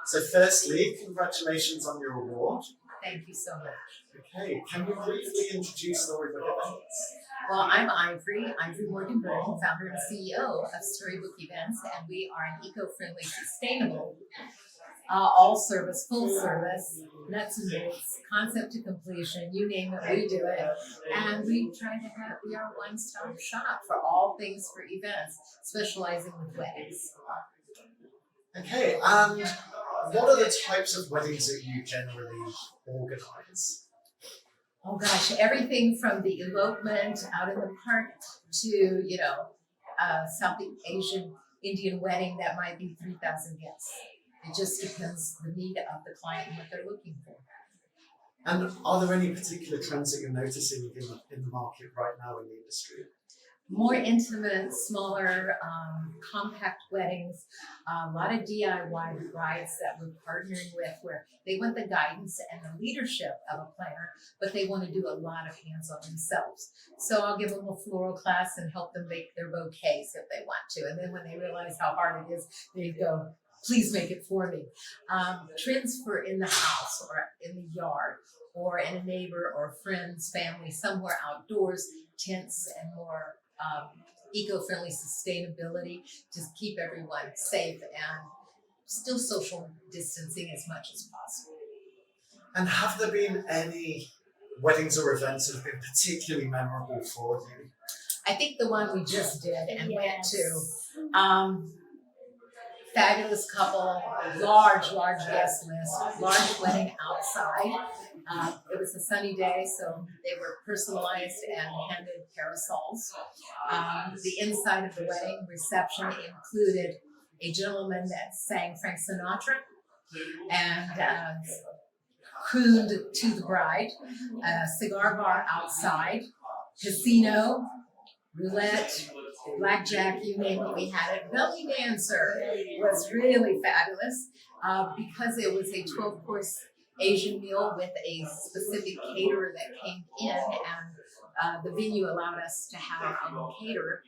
So firstly, congratulations on your award. Thank you so much. Okay, can you briefly introduce Storybook events? Well, I'm Ivory Morgan Burton, founder and CEO of Storybook Events, and we are an eco-friendly, sustainable, all-service, full-service, nuts and bolts, concept to completion, you name it, we do it. And we are a one-stop shop for all things for events, specializing with weddings. Okay, and what are the types of weddings that you generally organise? Oh gosh, everything from the elopement out in the park to, Southeast Asian Indian wedding that might be 3,000 guests. It just depends the need of the client and what they're looking for. And are there any particular trends that you're noticing in the market right now in the industry? More intimate, smaller, compact weddings, a lot of DIY brides that we're partnering with where they want the guidance and the leadership of a planner, but they want to do a lot of hands-on themselves. So I'll give them a floral class and help them make their bouquets if they want to. And then when they realize how hard it is, they go, please make it for me. Trends for in the house or in the yard or in a neighbor or friend's family, somewhere outdoors, tents and more eco-friendly sustainability to keep everyone safe and still social distancing as much as possible. And have there been any weddings or events that have been particularly memorable for you? I think the one we just did and went to, fabulous couple, large guest list, large wedding outside. It was a sunny day, so they were personalized and handed parasols. The inside of the wedding reception included a gentleman that sang Frank Sinatra and crooned to the bride, a cigar bar outside, casino, roulette, blackjack, you name it, we had it. Belly dancer was really fabulous because it was a 12-course Asian meal with a specific caterer that came in, and the venue allowed us to have our own caterer.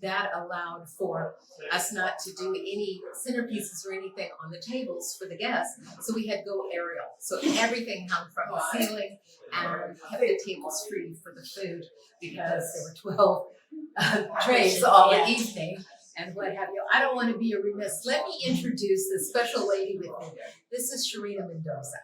That allowed for us not to do any centerpieces or anything on the tables for the guests, so we had go aerial. So everything hung from the ceiling and kept the tables free for the food because there were 12 trays all evening and what have you. I don't want to be a remiss. Let me introduce this special lady with me. This is Sharina Mendoza.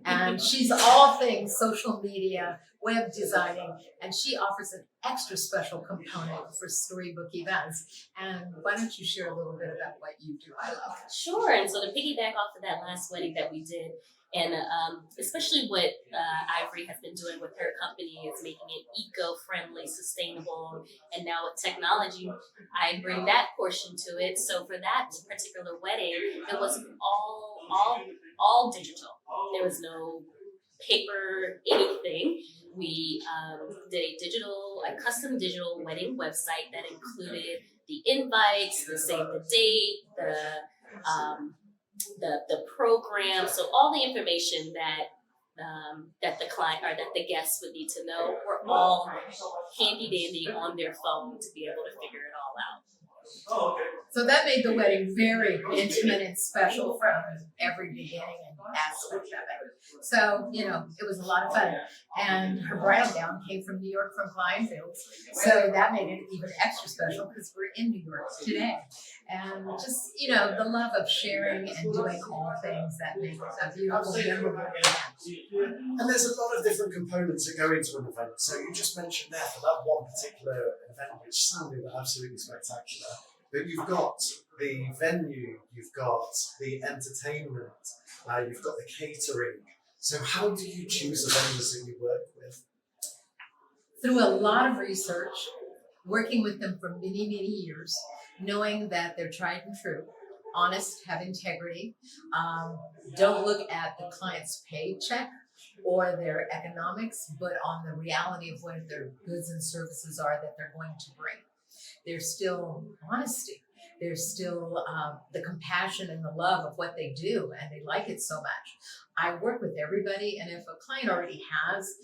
And she's all things social media, web designing, and she offers an extra special component for Storybook events. And why don't you share a little bit about what you do? I love it. Sure. And so to piggyback off of that last wedding that we did, and especially what Ivory has been doing with her company is making it eco-friendly, sustainable, and now with technology, I bring that portion to it. So for that particular wedding, it was all digital. There was no paper, anything. We did a custom digital wedding website that included the invites, the save the date, the program, so all the information that the client or that the guests would need to know were all handy dandy on their phone to be able to figure it all out. So that made the wedding very intimate and special from every beginning and aspect of it. So, it was a lot of fun. And her bridal gown came from New York, from Kleinfeld's. So that made it even extra special because we're in New York today. And just, the love of sharing and doing all things that make a beautiful, memorable event. And there's a lot of different components that go into an event. So you just mentioned there for that one particular event, which sounded absolutely spectacular. But you've got the venue, you've got the entertainment, you've got the catering. So how do you choose the vendors that you work with? Through a lot of research, working with them for many, many years, knowing that they're tried and true, honest, have integrity, don't look at the client's paycheck or their economics, but on the reality of what their goods and services are that they're going to bring. There's still honesty. There's still the compassion and the love of what they do, and they like it so much. I work with everybody, and if a client already has,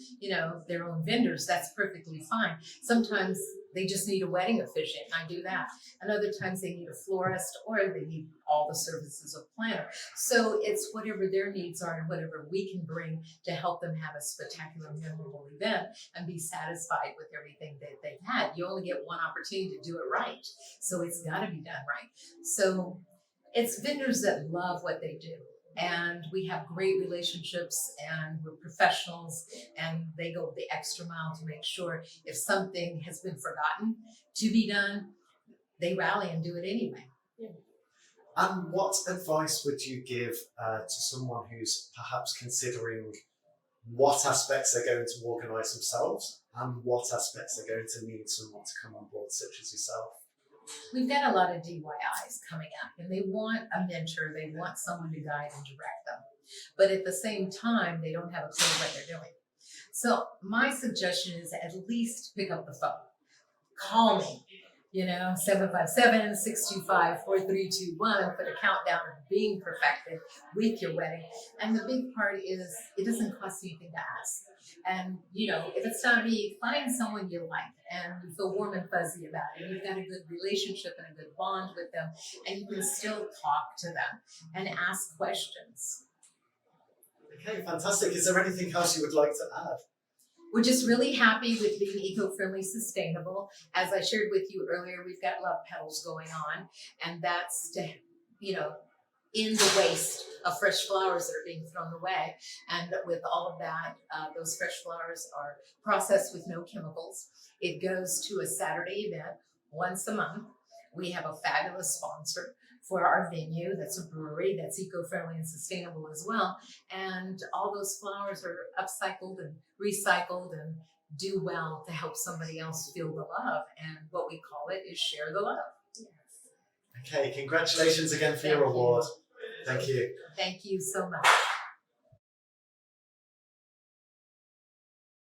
their own vendors, that's perfectly fine. Sometimes they just need a wedding officiant, and I do that. And other times they need a florist, or they need all the services of planner. So it's whatever their needs are and whatever we can bring to help them have a spectacular, memorable event and be satisfied with everything that they've had. You only get one opportunity to do it right, so it's got to be done right. So it's vendors that love what they do. And we have great relationships, and we're professionals, and they go the extra mile to make sure if something has been forgotten to be done, they rally and do it anyway. And what advice would you give to someone who's perhaps considering what aspects they're going to organise themselves and what aspects they're going to need someone to come on board, such as yourself? We've got a lot of DIYs coming up, and they want a mentor, they want someone to guide and direct them. But at the same time, they don't have a clue what they're doing. So my suggestion is at least pick up the phone. Call me, 757-625-4321, put a countdown of being perfected with your wedding. And the big part is it doesn't cost anything to ask. And, if it's not me, find someone you like and you feel warm and fuzzy about it. You've got a good relationship and a good bond with them, and you can still talk to them and ask questions. Okay, fantastic. Is there anything else you would like to add? We're just really happy with being eco-friendly, sustainable. As I shared with you earlier, we've got love petals going on, and that's to, in the waste of fresh flowers that are being thrown away. And with all of that, those fresh flowers are processed with no chemicals. It goes to a Saturday event once a month. We have a fabulous sponsor for our venue. That's a brewery that's eco-friendly and sustainable as well. And all those flowers are upcycled and recycled and do well to help somebody else feel the love. And what we call it is share the love. Okay, congratulations again for your award. Thank you. Thank you so much.